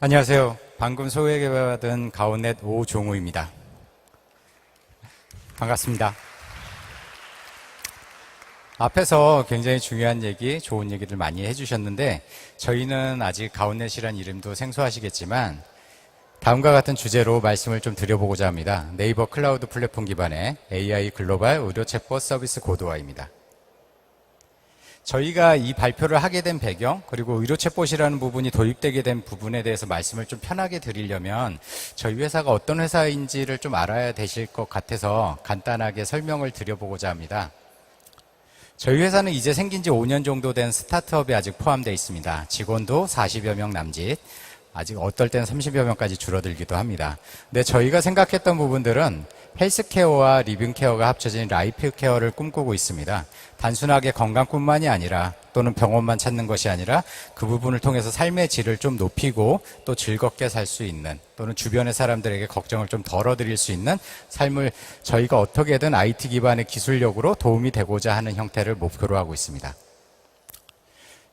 안녕하세요. 방금 소개받은 가온넷 오종우입니다. 반갑습니다. 앞에서 굉장히 중요한 얘기, 좋은 얘기들 많이 해주셨는데 저희는 아직 가온넷이란 이름도 생소하시겠지만 다음과 같은 주제로 말씀을 좀 드려보고자 합니다. 네이버 클라우드 플랫폼 기반의 AI 글로벌 의료 챗봇 서비스 고도화입니다. 저희가 이 발표를 하게 된 배경, 그리고 의료 챗봇이라는 부분이 도입되게 된 부분에 대해서 말씀을 좀 편하게 드리려면 저희 회사가 어떤 회사인지를 좀 알아야 되실 것 같아서 간단하게 설명을 드려보고자 합니다. 저희 회사는 이제 생긴 지 5년 정도 된 스타트업에 아직 포함되어 있습니다. 직원도 40여 명 남짓, 아직 어떨 때는 30여 명까지 줄어들기도 합니다. 근데 저희가 생각했던 부분들은 헬스케어와 리빙케어가 합쳐진 라이프케어를 꿈꾸고 있습니다. 단순하게 건강뿐만이 아니라 또는 병원만 찾는 것이 아니라 그 부분을 통해서 삶의 질을 좀 높이고 또 즐겁게 살 수 있는 또는 주변의 사람들에게 걱정을 좀 덜어드릴 수 있는 삶을 저희가 어떻게든 IT 기반의 기술력으로 도움이 되고자 하는 형태를 목표로 하고 있습니다.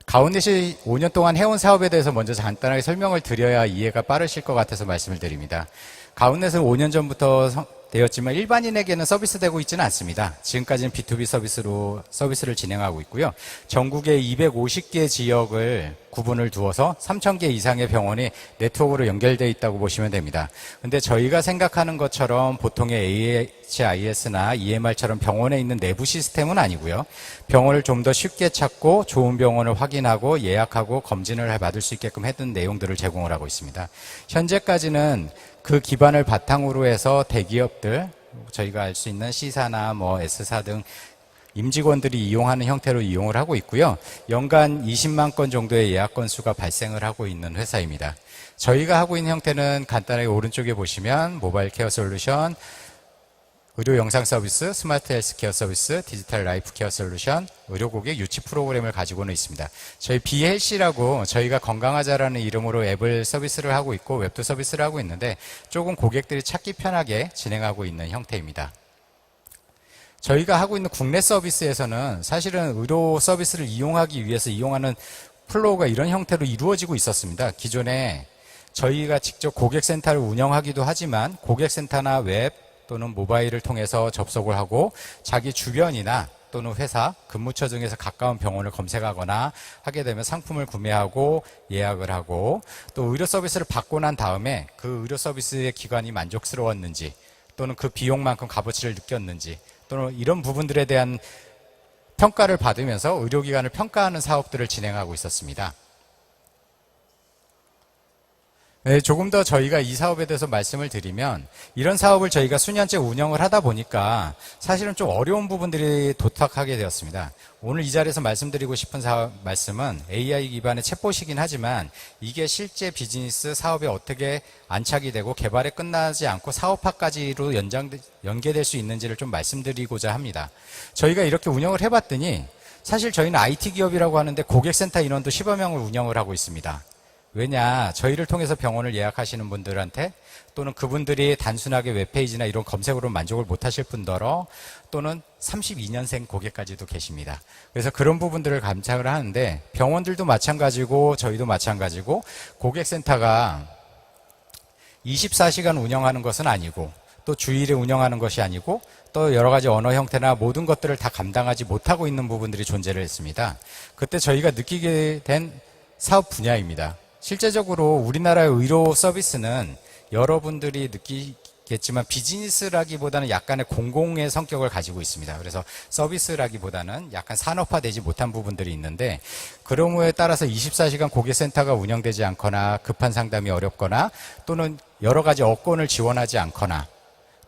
가온넷이 5년 동안 해온 사업에 대해서 먼저 간단하게 설명을 드려야 이해가 빠르실 것 같아서 말씀을 드립니다. 가온넷은 5년 전부터 되었지만 일반인에게는 서비스되고 있지는 않습니다. 지금까지는 B2B 서비스를 진행하고 있고요. 전국의 250개 지역을 구분을 두어서 3,000개 이상의 병원이 네트워크로 연결되어 있다고 보시면 됩니다. 근데 저희가 생각하는 것처럼 보통의 AHIS나 EMR처럼 병원에 있는 내부 시스템은 아니고요. 병원을 좀 더 쉽게 찾고 좋은 병원을 확인하고 예약하고 검진을 받을 수 있게끔 했던 내용들을 제공을 하고 있습니다. 현재까지는 그 기반을 바탕으로 해서 대기업들, 저희가 알 수 있는 C사나 S사 등 임직원들이 이용하는 형태로 이용을 하고 있고요. 연간 20만 건 정도의 예약 건수가 발생을 하고 있는 회사입니다. 저희가 하고 있는 형태는 간단하게 오른쪽에 보시면 모바일 케어 솔루션, 의료 영상 서비스, 스마트 헬스케어 서비스, 디지털 라이프 케어 솔루션, 의료 고객 유치 프로그램을 가지고는 있습니다. 저희 비헬시라고 저희가 건강하자라는 이름으로 앱을 서비스를 하고 있고 웹도 서비스를 하고 있는데 조금 고객들이 찾기 편하게 진행하고 있는 형태입니다. 저희가 하고 있는 국내 서비스에서는 사실은 의료 서비스를 이용하기 위해서 이용하는 플로우가 이런 형태로 이루어지고 있었습니다. 기존에 저희가 직접 고객센터를 운영하기도 하지만 고객센터나 웹 또는 모바일을 통해서 접속을 하고 자기 주변이나 또는 회사, 근무처 중에서 가까운 병원을 검색하거나 하게 되면 상품을 구매하고 예약을 하고 또 의료 서비스를 받고 난 다음에 그 의료 서비스의 기관이 만족스러웠는지 또는 그 비용만큼 값어치를 느꼈는지 또는 이런 부분들에 대한 평가를 받으면서 의료기관을 평가하는 사업들을 진행하고 있었습니다. 네, 조금 더 저희가 이 사업에 대해서 말씀을 드리면 이런 사업을 저희가 수년째 운영을 하다 보니까 사실은 좀 어려운 부분들이 도탁하게 되었습니다. 오늘 이 자리에서 말씀드리고 싶은 말씀은 AI 기반의 챗봇이긴 하지만 이게 실제 비즈니스 사업에 어떻게 안착이 되고 개발에 끝나지 않고 사업화까지로 연계될 수 있는지를 좀 말씀드리고자 합니다. 저희가 이렇게 운영을 해봤더니 사실 저희는 IT 기업이라고 하는데 고객센터 인원도 10여 명을 운영을 하고 있습니다. 왜냐, 저희를 통해서 병원을 예약하시는 분들한테 또는 그분들이 단순하게 웹페이지나 이런 검색으로 만족을 못하실 분더러 또는 32년생 고객까지도 계십니다. 그래서 그런 부분들을 감착을 하는데 병원들도 마찬가지고 저희도 마찬가지고 고객센터가 24시간 운영하는 것은 아니고 또 주일에 운영하는 것이 아니고 또 여러 가지 언어 형태나 모든 것들을 다 감당하지 못하고 있는 부분들이 존재를 했습니다. 그때 저희가 느끼게 된 사업 분야입니다. 실제적으로 우리나라의 의료 서비스는 여러분들이 느끼겠지만 비즈니스라기보다는 약간의 공공의 성격을 가지고 있습니다. 그래서 서비스라기보다는 약간 산업화되지 못한 부분들이 있는데 그러므에 따라서 24시간 고객센터가 운영되지 않거나 급한 상담이 어렵거나 또는 여러 가지 업권을 지원하지 않거나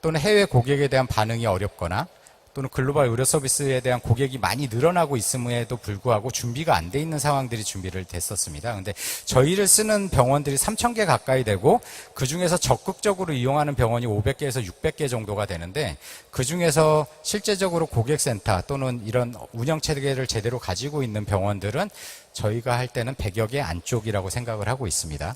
또는 해외 고객에 대한 반응이 어렵거나 또는 글로벌 의료 서비스에 대한 고객이 많이 늘어나고 있음에도 불구하고 준비가 안 돼 있는 상황들이 준비를 됐었습니다. 근데 저희를 쓰는 병원들이 3,000개 가까이 되고 그 중에서 적극적으로 이용하는 병원이 500개에서 600개 정도가 되는데 그 중에서 실제적으로 고객센터 또는 이런 운영체계를 제대로 가지고 있는 병원들은 저희가 할 때는 100여 개 안쪽이라고 생각을 하고 있습니다.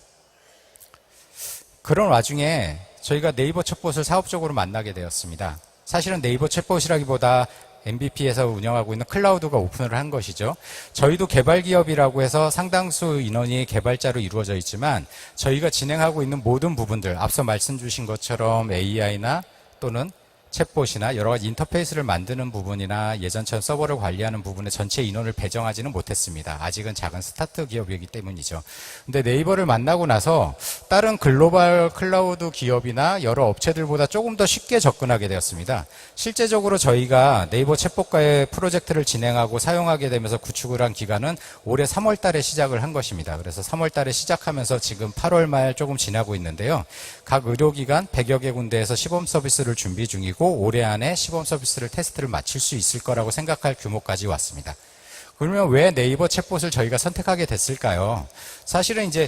그런 와중에 저희가 네이버 챗봇을 사업적으로 만나게 되었습니다. 사실은 네이버 챗봇이라기보다 MVP에서 운영하고 있는 클라우드가 오픈을 한 것이죠. 저희도 개발 기업이라고 해서 상당수 인원이 개발자로 이루어져 있지만 저희가 진행하고 있는 모든 부분들, 앞서 말씀 주신 것처럼 AI나 또는 챗봇이나 여러 가지 인터페이스를 만드는 부분이나 예전처럼 서버를 관리하는 부분에 전체 인원을 배정하지는 못했습니다. 아직은 작은 스타트 기업이기 때문이죠. 근데 네이버를 만나고 나서 다른 글로벌 클라우드 기업이나 여러 업체들보다 조금 더 쉽게 접근하게 되었습니다. 실제적으로 저희가 네이버 챗봇과의 프로젝트를 진행하고 사용하게 되면서 구축을 한 기간은 올해 3월 달에 시작을 한 것입니다. 그래서 3월 달에 시작하면서 지금 8월 말 조금 지나고 있는데요. 각 의료기관 100여 개 군데에서 시범 서비스를 준비 중이고 올해 안에 시범 서비스를 테스트를 마칠 수 있을 거라고 생각할 규모까지 왔습니다. 그러면 왜 네이버 챗봇을 저희가 선택하게 됐을까요? 사실은 이제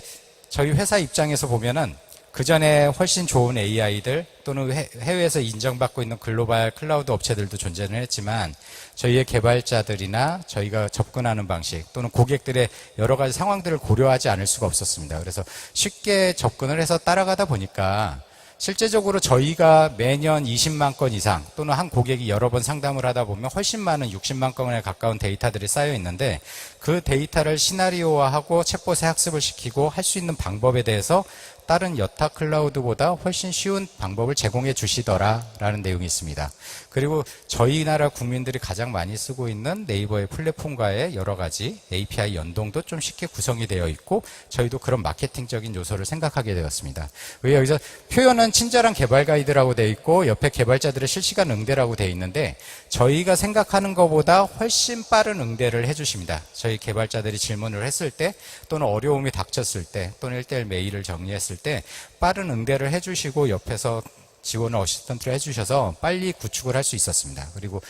저희 회사 입장에서 보면은 그 전에 훨씬 좋은 AI들 또는 해외에서 인정받고 있는 글로벌 클라우드 업체들도 존재는 했지만 저희의 개발자들이나 저희가 접근하는 방식 또는 고객들의 여러 가지 상황들을 고려하지 않을 수가 없었습니다. 그래서 쉽게 접근을 해서 따라가다 보니까 실제적으로 저희가 매년 20만 건 이상 또는 한 고객이 여러 번 상담을 하다 보면 훨씬 많은 60만 건에 가까운 데이터들이 쌓여 있는데 그 데이터를 시나리오화하고 챗봇에 학습을 시키고 할 수 있는 방법에 대해서 다른 여타 클라우드보다 훨씬 쉬운 방법을 제공해 주시더라라는 내용이 있습니다. 그리고 저희 나라 국민들이 가장 많이 쓰고 있는 네이버의 플랫폼과의 여러 가지 API 연동도 좀 쉽게 구성이 되어 있고 저희도 그런 마케팅적인 요소를 생각하게 되었습니다. 왜 여기서 표현은 친절한 개발 가이드라고 되어 있고 옆에 개발자들의 실시간 응대라고 되어 있는데 저희가 생각하는 것보다 훨씬 빠른 응대를 해주십니다. 저희 개발자들이 질문을 했을 때 또는 어려움이 닥쳤을 때 또는 1대1 메일을 정리했을 때 빠른 응대를 해주시고 옆에서 지원을 어시스턴트를 해주셔서 빨리 구축을 할 수 있었습니다. 그리고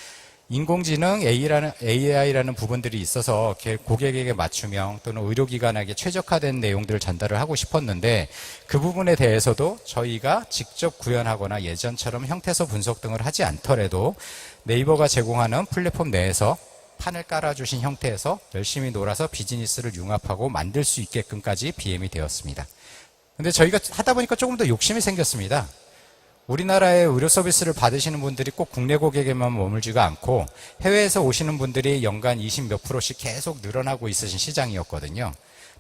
인공지능 AI라는 부분들이 있어서 고객에게 맞춤형 또는 의료기관에게 최적화된 내용들을 전달을 하고 싶었는데 그 부분에 대해서도 저희가 직접 구현하거나 예전처럼 형태소 분석 등을 하지 않더라도 네이버가 제공하는 플랫폼 내에서 판을 깔아주신 형태에서 열심히 놀아서 비즈니스를 융합하고 만들 수 있게끔까지 BM이 되었습니다. 근데 저희가 하다 보니까 조금 더 욕심이 생겼습니다. 우리나라의 의료 서비스를 받으시는 분들이 꼭 국내 고객에만 머물지가 않고 해외에서 오시는 분들이 연간 20 몇 프로씩 계속 늘어나고 있으신 시장이었거든요.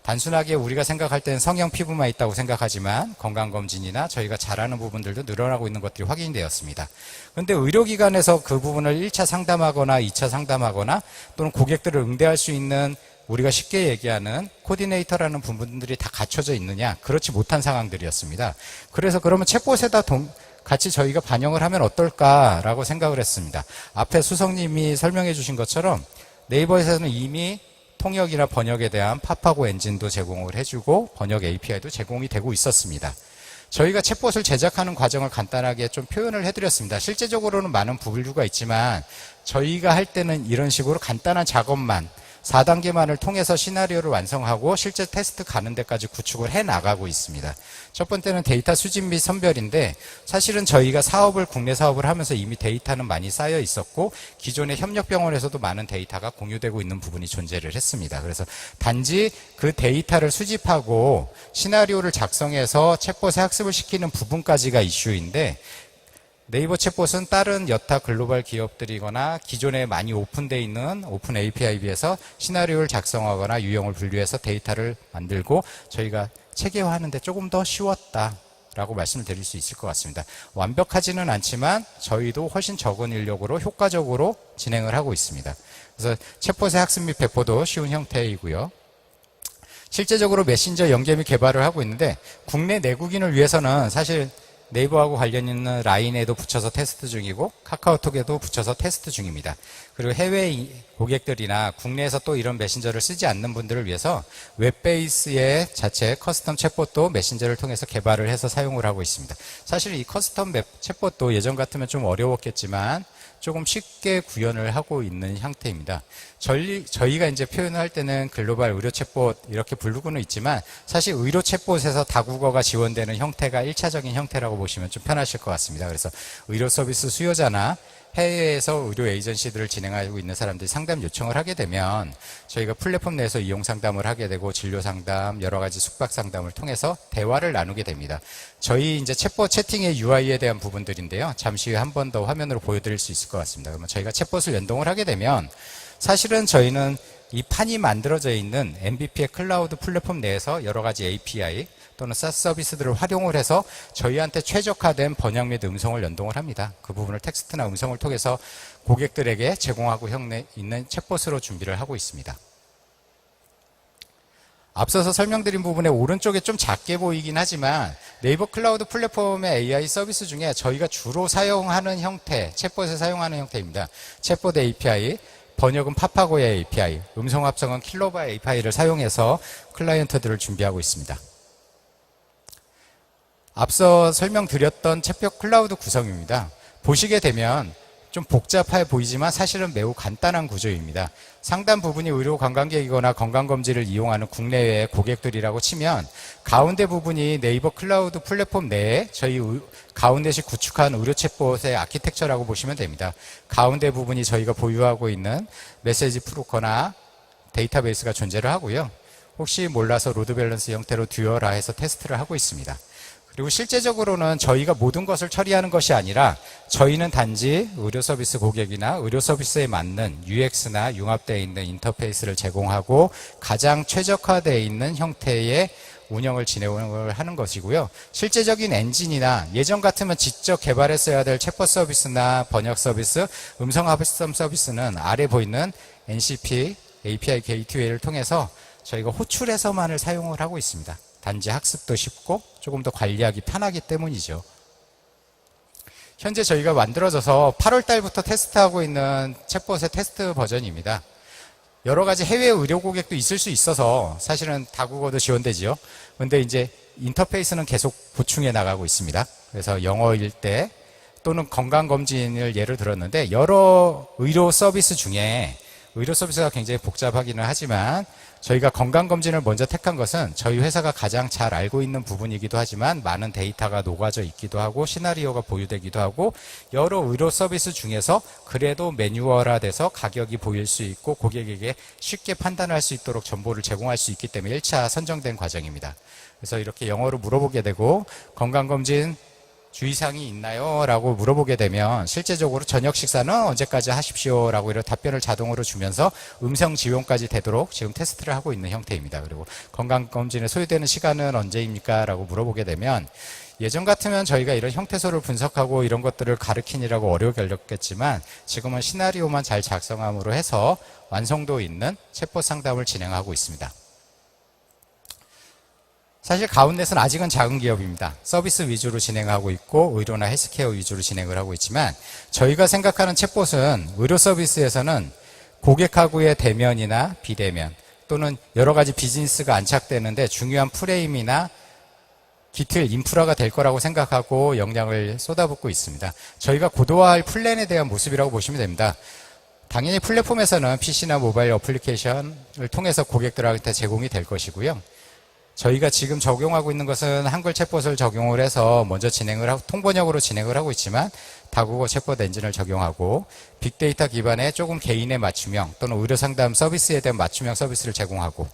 단순하게 우리가 생각할 때는 성형 피부만 있다고 생각하지만 건강검진이나 저희가 잘하는 부분들도 늘어나고 있는 것들이 확인되었습니다. 그런데 의료기관에서 그 부분을 1차 상담하거나 2차 상담하거나 또는 고객들을 응대할 수 있는 우리가 쉽게 얘기하는 코디네이터라는 부분들이 다 갖춰져 있느냐? 그렇지 못한 상황들이었습니다. 그래서 그러면 챗봇에다 같이 저희가 반영을 하면 어떨까라고 생각을 했습니다. 앞에 수석님이 설명해 주신 것처럼 네이버에서는 이미 통역이나 번역에 대한 팝하고 엔진도 제공을 해주고 번역 API도 제공이 되고 있었습니다. 저희가 챗봇을 제작하는 과정을 간단하게 좀 표현을 해드렸습니다. 실제적으로는 많은 부류가 있지만 저희가 할 때는 이런 식으로 간단한 작업만 4단계만을 통해서 시나리오를 완성하고 실제 테스트 가는 데까지 구축을 해나가고 있습니다. 첫 번째는 데이터 수집 및 선별인데 사실은 저희가 국내 사업을 하면서 이미 데이터는 많이 쌓여 있었고 기존의 협력병원에서도 많은 데이터가 공유되고 있는 부분이 존재를 했습니다. 그래서 단지 그 데이터를 수집하고 시나리오를 작성해서 챗봇에 학습을 시키는 부분까지가 이슈인데 네이버 챗봇은 다른 여타 글로벌 기업들이거나 기존에 많이 오픈되어 있는 오픈 API에 비해서 시나리오를 작성하거나 유형을 분류해서 데이터를 만들고 저희가 체계화하는 데 조금 더 쉬웠다라고 말씀을 드릴 수 있을 것 같습니다. 완벽하지는 않지만 저희도 훨씬 적은 인력으로 효과적으로 진행을 하고 있습니다. 그래서 챗봇의 학습 및 배포도 쉬운 형태이고요. 실제적으로 메신저 연계 및 개발을 하고 있는데 국내 내국인을 위해서는 사실 네이버하고 관련 있는 라인에도 붙여서 테스트 중이고 카카오톡에도 붙여서 테스트 중입니다. 그리고 해외 고객들이나 국내에서 또 이런 메신저를 쓰지 않는 분들을 위해서 웹베이스의 자체 커스텀 챗봇도 메신저를 통해서 개발을 해서 사용을 하고 있습니다. 사실 이 커스텀 챗봇도 예전 같으면 좀 어려웠겠지만 조금 쉽게 구현을 하고 있는 형태입니다. 저희가 이제 표현을 할 때는 글로벌 의료 챗봇 이렇게 부르고는 있지만 사실 의료 챗봇에서 다국어가 지원되는 형태가 1차적인 형태라고 보시면 좀 편하실 것 같습니다. 그래서 의료 서비스 수요자나 해외에서 의료 에이전시들을 진행하고 있는 사람들이 상담 요청을 하게 되면 저희가 플랫폼 내에서 이용 상담을 하게 되고 진료 상담, 여러 가지 숙박 상담을 통해서 대화를 나누게 됩니다. 저희 이제 챗봇 채팅의 UI에 대한 부분들인데요. 잠시 후에 한 번 더 화면으로 보여드릴 수 있을 것 같습니다. 그러면 저희가 챗봇을 연동을 하게 되면 사실은 저희는 이 판이 만들어져 있는 MVP의 클라우드 플랫폼 내에서 여러 가지 API 또는 SaaS 서비스들을 활용을 해서 저희한테 최적화된 번역 및 음성을 연동을 합니다. 그 부분을 텍스트나 음성을 통해서 고객들에게 제공하고 있는 챗봇으로 준비를 하고 있습니다. 앞서서 설명드린 부분의 오른쪽에 좀 작게 보이긴 하지만 네이버 클라우드 플랫폼의 AI 서비스 중에 저희가 주로 사용하는 형태, 챗봇에 사용하는 형태입니다. 챗봇 API, 번역은 파파고의 API, 음성 합성은 킬로바 API를 사용해서 클라이언트들을 준비하고 있습니다. 앞서 설명드렸던 챗봇 클라우드 구성입니다. 보시게 되면 좀 복잡해 보이지만 사실은 매우 간단한 구조입니다. 상단 부분이 의료 관광객이거나 건강검진을 이용하는 국내외의 고객들이라고 치면 가운데 부분이 네이버 클라우드 플랫폼 내에 저희 가운데식 구축한 의료 챗봇의 아키텍처라고 보시면 됩니다. 가운데 부분이 저희가 보유하고 있는 메시지 프로커나 데이터베이스가 존재를 하고요. 혹시 몰라서 로드 밸런스 형태로 듀얼화 해서 테스트를 하고 있습니다. 그리고 실제적으로는 저희가 모든 것을 처리하는 것이 아니라 저희는 단지 의료 서비스 고객이나 의료 서비스에 맞는 UX나 융합되어 있는 인터페이스를 제공하고 가장 최적화되어 있는 형태의 운영을 진행을 하는 것이고요. 실제적인 엔진이나 예전 같으면 직접 개발했어야 될 챗봇 서비스나 번역 서비스, 음성 합성 서비스는 아래 보이는 NCP API 게이트웨이를 통해서 저희가 호출해서만을 사용을 하고 있습니다. 단지 학습도 쉽고 조금 더 관리하기 편하기 때문이죠. 현재 저희가 만들어져서 8월 달부터 테스트하고 있는 챗봇의 테스트 버전입니다. 여러 가지 해외 의료 고객도 있을 수 있어서 사실은 다국어도 지원되지요. 근데 이제 인터페이스는 계속 보충해 나가고 있습니다. 그래서 영어일 때 또는 건강검진을 예를 들었는데 여러 의료 서비스 중에 의료 서비스가 굉장히 복잡하기는 하지만 저희가 건강검진을 먼저 택한 것은 저희 회사가 가장 잘 알고 있는 부분이기도 하지만 많은 데이터가 녹아져 있기도 하고 시나리오가 보유되기도 하고 여러 의료 서비스 중에서 그래도 매뉴얼화돼서 가격이 보일 수 있고 고객에게 쉽게 판단할 수 있도록 정보를 제공할 수 있기 때문에 1차 선정된 과정입니다. 그래서 이렇게 영어로 물어보게 되고 건강검진 주의사항이 있나요? 라고 물어보게 되면 실제적으로 저녁 식사는 언제까지 하십시오? 라고 이런 답변을 자동으로 주면서 음성 지원까지 되도록 지금 테스트를 하고 있는 형태입니다. 그리고 건강검진에 소요되는 시간은 언제입니까? 라고 물어보게 되면 예전 같으면 저희가 이런 형태소를 분석하고 이런 것들을 가르치느라고 어려움이 걸렸겠지만 지금은 시나리오만 잘 작성함으로 해서 완성도 있는 챗봇 상담을 진행하고 있습니다. 사실 가운넷은 아직은 작은 기업입니다. 서비스 위주로 진행하고 있고 의료나 헬스케어 위주로 진행을 하고 있지만 저희가 생각하는 챗봇은 의료 서비스에서는 고객하고의 대면이나 비대면 또는 여러 가지 비즈니스가 안착되는데 중요한 프레임이나 기틀, 인프라가 될 거라고 생각하고 역량을 쏟아붓고 있습니다. 저희가 고도화할 플랜에 대한 모습이라고 보시면 됩니다. 당연히 플랫폼에서는 PC나 모바일 어플리케이션을 통해서 고객들한테 제공이 될 것이고요. 저희가 지금 적용하고 있는 것은 한글 챗봇을 적용을 해서 먼저 진행을 하고 통번역으로 진행을 하고 있지만 다국어 챗봇 엔진을 적용하고 빅데이터 기반의 조금 개인의 맞춤형 또는 의료상담 서비스에 대한 맞춤형 서비스를 제공하고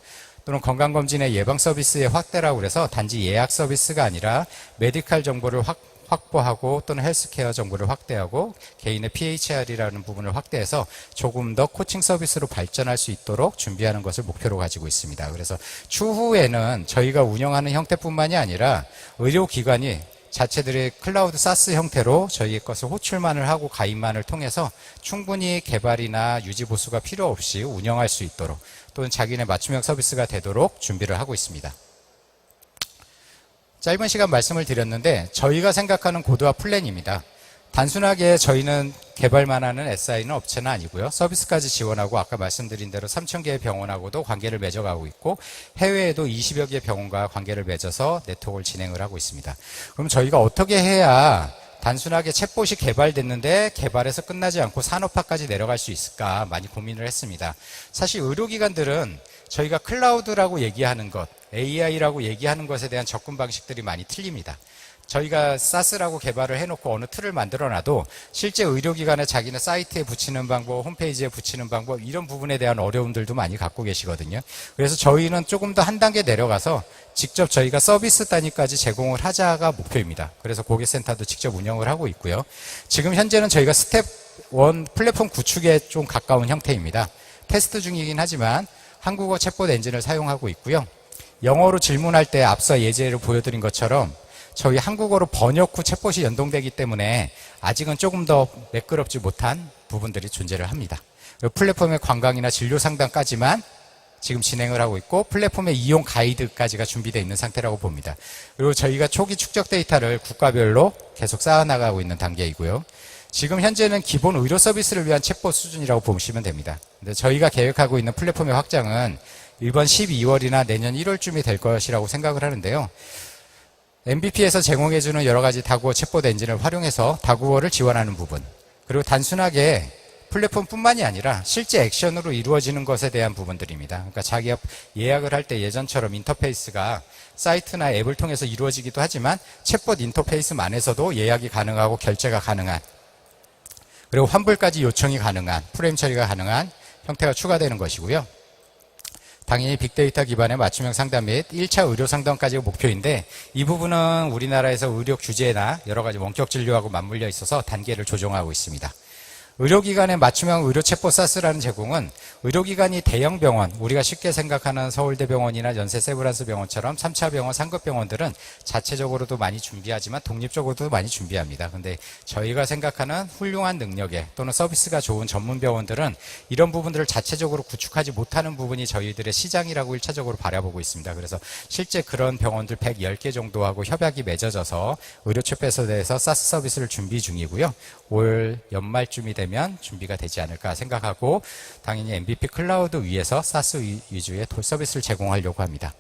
또는 건강검진의 예방 서비스의 확대라고 해서 단지 예약 서비스가 아니라 메디칼 정보를 확보하고 또는 헬스케어 정보를 확대하고 개인의 PHR이라는 부분을 확대해서 조금 더 코칭 서비스로 발전할 수 있도록 준비하는 것을 목표로 가지고 있습니다. 그래서 추후에는 저희가 운영하는 형태뿐만이 아니라 의료기관이 자체들의 클라우드 사스 형태로 저희의 것을 호출만을 하고 가입만을 통해서 충분히 개발이나 유지 보수가 필요 없이 운영할 수 있도록 또는 자기네 맞춤형 서비스가 되도록 준비를 하고 있습니다. 짧은 시간 말씀을 드렸는데 저희가 생각하는 고도화 플랜입니다. 단순하게 저희는 개발만 하는 SI는 업체는 아니고요. 서비스까지 지원하고 아까 말씀드린 대로 3,000개의 병원하고도 관계를 맺어가고 있고 해외에도 20여 개의 병원과 관계를 맺어서 네트워크를 진행을 하고 있습니다. 그럼 저희가 어떻게 해야 단순하게 챗봇이 개발됐는데 개발해서 끝나지 않고 산업화까지 내려갈 수 있을까 많이 고민을 했습니다. 사실 의료기관들은 저희가 클라우드라고 얘기하는 것, AI라고 얘기하는 것에 대한 접근 방식들이 많이 틀립니다. 저희가 SaaS라고 개발을 해놓고 어느 틀을 만들어놔도 실제 의료기관에 자기네 사이트에 붙이는 방법, 홈페이지에 붙이는 방법 이런 부분에 대한 어려움들도 많이 갖고 계시거든요. 그래서 저희는 조금 더 한 단계 내려가서 직접 저희가 서비스 단위까지 제공을 하자가 목표입니다. 그래서 고객센터도 직접 운영을 하고 있고요. 지금 현재는 저희가 스텝 1 플랫폼 구축에 좀 가까운 형태입니다. 테스트 중이긴 하지만 한국어 챗봇 엔진을 사용하고 있고요. 영어로 질문할 때 앞서 예제를 보여드린 것처럼 저희 한국어로 번역 후 챗봇이 연동되기 때문에 아직은 조금 더 매끄럽지 못한 부분들이 존재를 합니다. 플랫폼의 관광이나 진료 상담까지만 지금 진행을 하고 있고 플랫폼의 이용 가이드까지가 준비되어 있는 상태라고 봅니다. 그리고 저희가 초기 축적 데이터를 국가별로 계속 쌓아나가고 있는 단계이고요. 지금 현재는 기본 의료 서비스를 위한 챗봇 수준이라고 보시면 됩니다. 근데 저희가 계획하고 있는 플랫폼의 확장은 이번 12월이나 내년 1월쯤이 될 것이라고 생각을 하는데요. MVP에서 제공해주는 여러 가지 다국어 챗봇 엔진을 활용해서 다국어를 지원하는 부분, 그리고 단순하게 플랫폼뿐만이 아니라 실제 액션으로 이루어지는 것에 대한 부분들입니다. 그러니까 자기가 예약을 할 때 예전처럼 인터페이스가 사이트나 앱을 통해서 이루어지기도 하지만 챗봇 인터페이스만에서도 예약이 가능하고 결제가 가능한, 그리고 환불까지 요청이 가능한, 프레임 처리가 가능한 형태가 추가되는 것이고요. 당연히 빅데이터 기반의 맞춤형 상담 및 1차 의료 상담까지가 목표인데 이 부분은 우리나라에서 의료 규제나 여러 가지 원격 진료하고 맞물려 있어서 단계를 조정하고 있습니다. 의료기관의 맞춤형 의료 챗봇 사스라는 제공은 의료기관이 대형 병원, 우리가 쉽게 생각하는 서울대병원이나 연세 세브란스 병원처럼 3차 병원, 상급 병원들은 자체적으로도 많이 준비하지만 독립적으로도 많이 준비합니다. 근데 저희가 생각하는 훌륭한 능력에 또는 서비스가 좋은 전문 병원들은 이런 부분들을 자체적으로 구축하지 못하는 부분이 저희들의 시장이라고 1차적으로 바라보고 있습니다. 그래서 실제 그런 병원들 110개 정도하고 협약이 맺어져서 의료 챗봇에 대해서 사스 서비스를 준비 중이고요. 올 연말쯤이 되면 준비가 되지 않을까 생각하고 당연히 MVP 클라우드 위에서 사스 위주의 서비스를 제공하려고 합니다.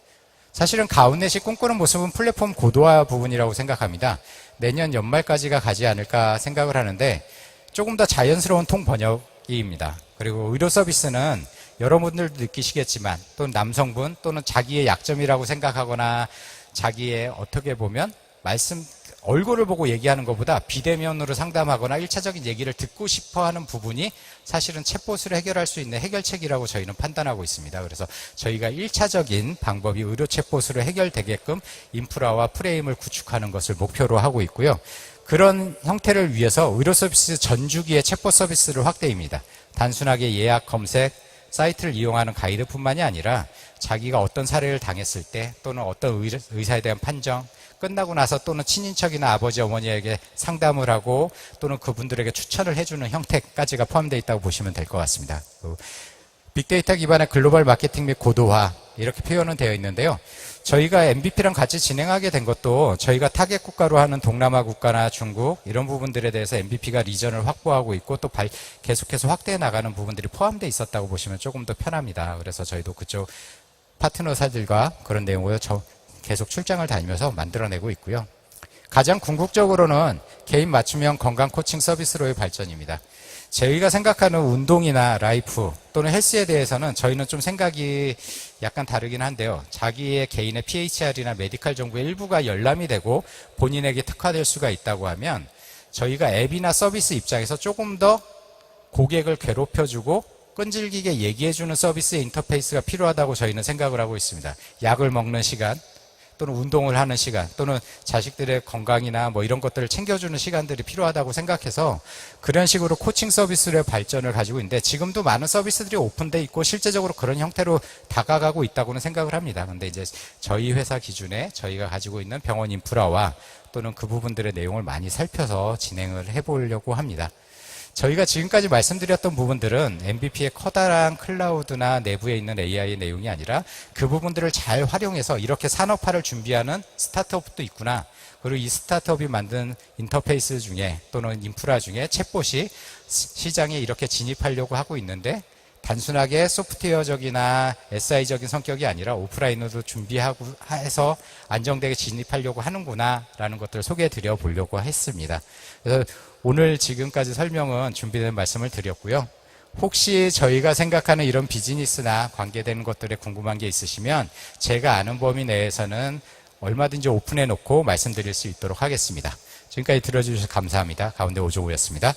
사실은 가운넷이 꿈꾸는 모습은 플랫폼 고도화 부분이라고 생각합니다. 내년 연말까지가 가지 않을까 생각을 하는데 조금 더 자연스러운 통번역입니다. 그리고 의료 서비스는 여러분들도 느끼시겠지만 또는 남성분 또는 자기의 약점이라고 생각하거나 자기의 어떻게 보면 얼굴을 보고 얘기하는 것보다 비대면으로 상담하거나 1차적인 얘기를 듣고 싶어 하는 부분이 사실은 챗봇으로 해결할 수 있는 해결책이라고 저희는 판단하고 있습니다. 그래서 저희가 1차적인 방법이 의료 챗봇으로 해결되게끔 인프라와 프레임을 구축하는 것을 목표로 하고 있고요. 그런 형태를 위해서 의료 서비스 전주기의 챗봇 서비스를 확대입니다. 단순하게 예약, 검색, 사이트를 이용하는 가이드뿐만이 아니라 자기가 어떤 사례를 당했을 때 또는 어떤 의사에 대한 판정, 끝나고 나서 또는 친인척이나 아버지, 어머니에게 상담을 하고 또는 그분들에게 추천을 해주는 형태까지가 포함되어 있다고 보시면 될 것 같습니다. 빅데이터 기반의 글로벌 마케팅 및 고도화 이렇게 표현은 되어 있는데요. 저희가 MVP랑 같이 진행하게 된 것도 저희가 타겟 국가로 하는 동남아 국가나 중국 이런 부분들에 대해서 MVP가 리전을 확보하고 있고 또 계속해서 확대해 나가는 부분들이 포함되어 있었다고 보시면 조금 더 편합니다. 그래서 저희도 그쪽 파트너사들과 그런 내용으로 계속 출장을 다니면서 만들어내고 있고요. 가장 궁극적으로는 개인 맞춤형 건강 코칭 서비스로의 발전입니다. 저희가 생각하는 운동이나 라이프 또는 헬스에 대해서는 저희는 좀 생각이 약간 다르긴 한데요. 자기의 개인의 PHR이나 메디칼 정보의 일부가 열람이 되고 본인에게 특화될 수가 있다고 하면 저희가 앱이나 서비스 입장에서 조금 더 고객을 괴롭혀주고 끈질기게 얘기해주는 서비스의 인터페이스가 필요하다고 저희는 생각을 하고 있습니다. 약을 먹는 시간 또는 운동을 하는 시간 또는 자식들의 건강이나 뭐 이런 것들을 챙겨주는 시간들이 필요하다고 생각해서 그런 식으로 코칭 서비스의 발전을 가지고 있는데 지금도 많은 서비스들이 오픈돼 있고 실제적으로 그런 형태로 다가가고 있다고는 생각을 합니다. 근데 이제 저희 회사 기준에 저희가 가지고 있는 병원 인프라와 또는 그 부분들의 내용을 많이 살펴서 진행을 해보려고 합니다. 저희가 지금까지 말씀드렸던 부분들은 MVP의 커다란 클라우드나 내부에 있는 AI의 내용이 아니라 그 부분들을 잘 활용해서 이렇게 산업화를 준비하는 스타트업도 있구나. 그리고 이 스타트업이 만든 인터페이스 중에 또는 인프라 중에 챗봇이 시장에 이렇게 진입하려고 하고 있는데 단순하게 소프트웨어적이나 SI적인 성격이 아니라 오프라인으로 준비하고 해서 안정되게 진입하려고 하는구나 라는 것들을 소개해 드려 보려고 했습니다. 그래서 오늘 지금까지 설명은 준비된 말씀을 드렸고요. 혹시 저희가 생각하는 이런 비즈니스나 관계되는 것들에 궁금한 게 있으시면 제가 아는 범위 내에서는 얼마든지 오픈해 놓고 말씀드릴 수 있도록 하겠습니다. 지금까지 들어주셔서 감사합니다. 가운데 오종우였습니다.